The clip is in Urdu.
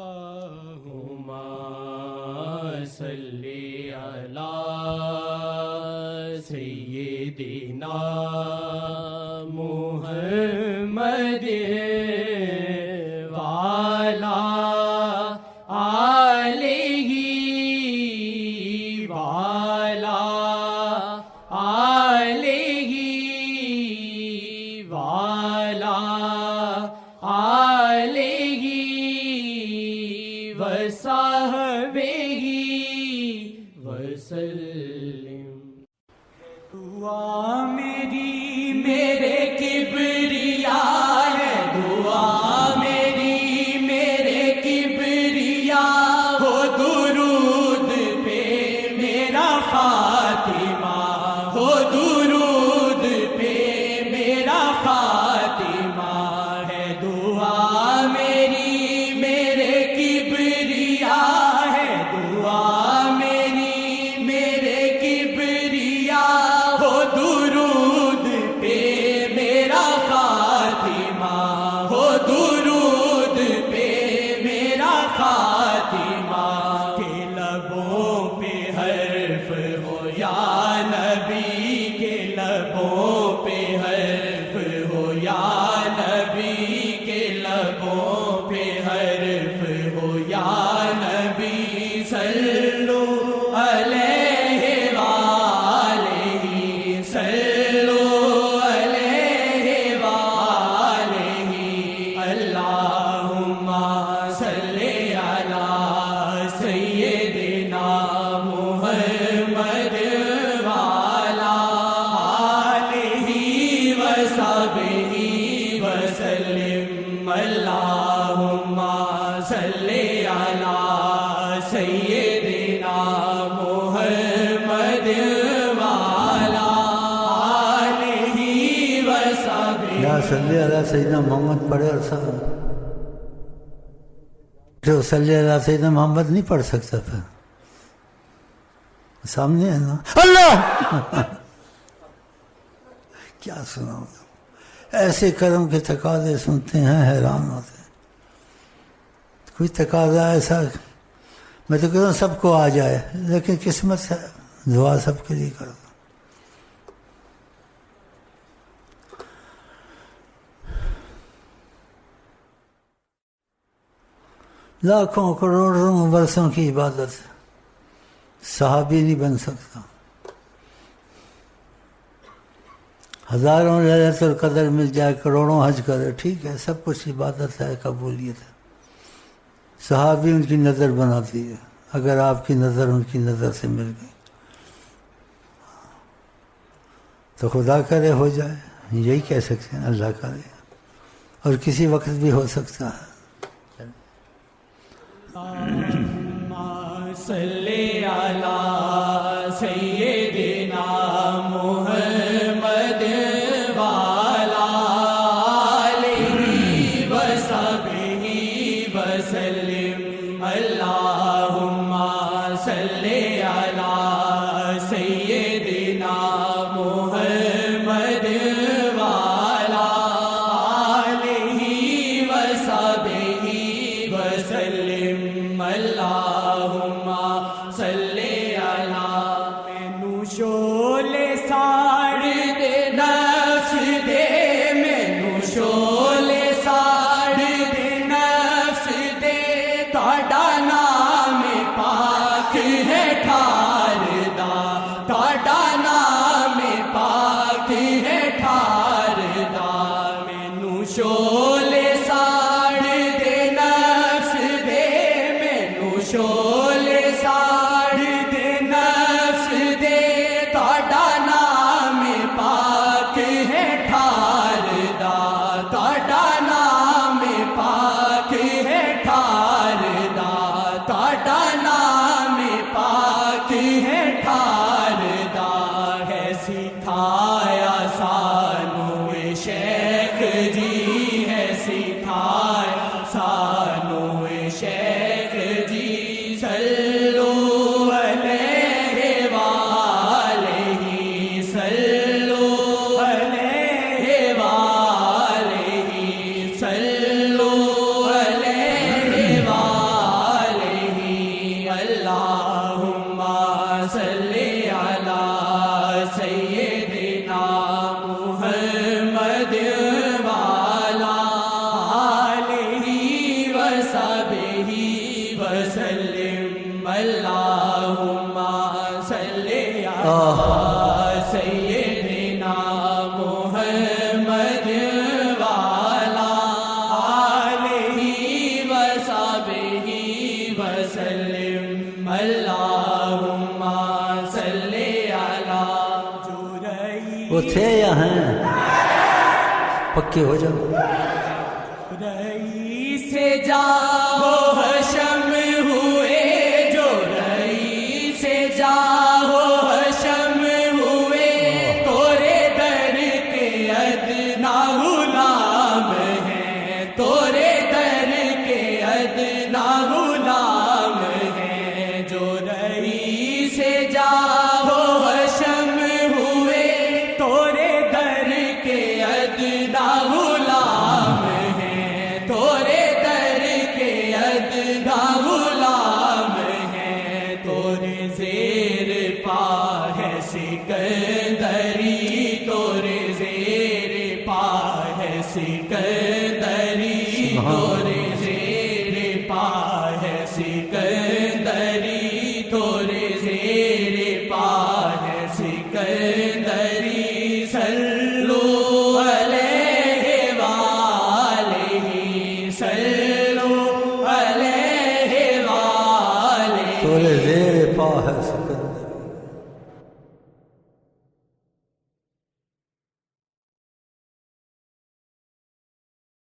اللہم صلی علی سیدنا محمد وعلی آلہ وعلی آلہ وعلی آلہ وصحبہ وسلم۔ دعا میری میرے کبریاء ہے، دعا میری میرے کبریاء ہو، درود پہ میرا خاتمہ ہو، درود پہ میرا خاتمہ ہے۔ دعا میری میرے کبریاء ہے، دعا میری میرے کبریاء ہو، درود پہ میرا خاتمہ ہو، درود پہ میرا خاتمہ۔ کے لبوں پہ حرف ہو یا نبی، کے لبوں پہ حرف ہو یا نبی، کے لبوں پہ حرف ہو یا نبی، صلو علیہ وآلہ، صلو علیہ وآلہ۔ اللہم صلی علی سیدنا محمد وعلی آلہ وصحبہ وسلم۔ اللہم صلی علی سیدنا محمد وعلی آلہ وصحبہ۔ یا صلی علی سیدنا محمد پڑھے اور سب جو صلی علی سیدنا محمد نہیں پڑھ سکتا تھا، سامنے ہے نا اللہ کیا سناؤں، ایسے کرم کے تقاضے سنتے ہیں حیران ہوتے ہیں۔ کوئی تقاضا ایسا میں تو کہتا ہوں سب کو آ جائے، لیکن قسمت ہے، دعا سب کے لیے کرتا ہوں۔ لاکھوں کروڑوں برسوں کی عبادت ہے، صحابی نہیں بن سکتا۔ ہزاروں لیلۃ القدر مل جائے، کروڑوں حج کرے، ٹھیک ہے، سب کچھ عبادت ہے، قبولیت ہے۔ صحابی ان کی نظر بناتی ہے، اگر آپ کی نظر ان کی نظر سے مل گئی تو خدا کرے ہو جائے، یہی کہہ سکتے ہیں، اللہ کرے، اور کسی وقت بھی ہو سکتا ہے۔ اللہم صلی علی سیدنا محمد وعلی آلہ وصحبہ وسلم۔ اللہم صلی علی سیدنا محمد وعلی آلہ وصحبہ وسلم۔ اللہم صلی علی، مینوں شعلے ساڑ دے نفس دے، مینوں شعلے ساڑ دے نفس دے، تہاڈا نام پاک ہے ٹھار دا، تہاڈا نام پاک ہے ٹھار دا۔ مینوں شعلے ساڑ دے نفس دے، مینوں شعلے ساڑ دے نفس دے، تہاڈا نام پاک ہے ٹھار دا، تہاڈا نام پاک ہے ٹھار دا، تہاڈا نام پاک ہے ٹھار دا۔ ہے سکھایا سانو اے شیخ جی، ہے سکھایا سانو اے شیخ جی، صلو علیہ وآلہ، صلو علیہ وآلہ، صلو علیہ وآلہ۔ سیدنا محمد والا آلہ وصحبہ وسلم اللہم صلی علی جو وہ تھے یا ہیں پکے ہو جاؤ رئیس جاؤ حشم ہوئے جو رئیس جاؤ حشم ہوئے تورے در کے ادنا غلام ہیں تورے در کے ادنا غلام ہیں جو رئیس جاؤ حشم ہوئے تورے در کے ادنا غلام ہیں تورے در کے ادنا غلام ہیں تورے زیر پا ہے سکندری تورے زیر پا ہے سکندری تورے زیر پا ہے سکندری تورے زیر پا ہے سکندری سر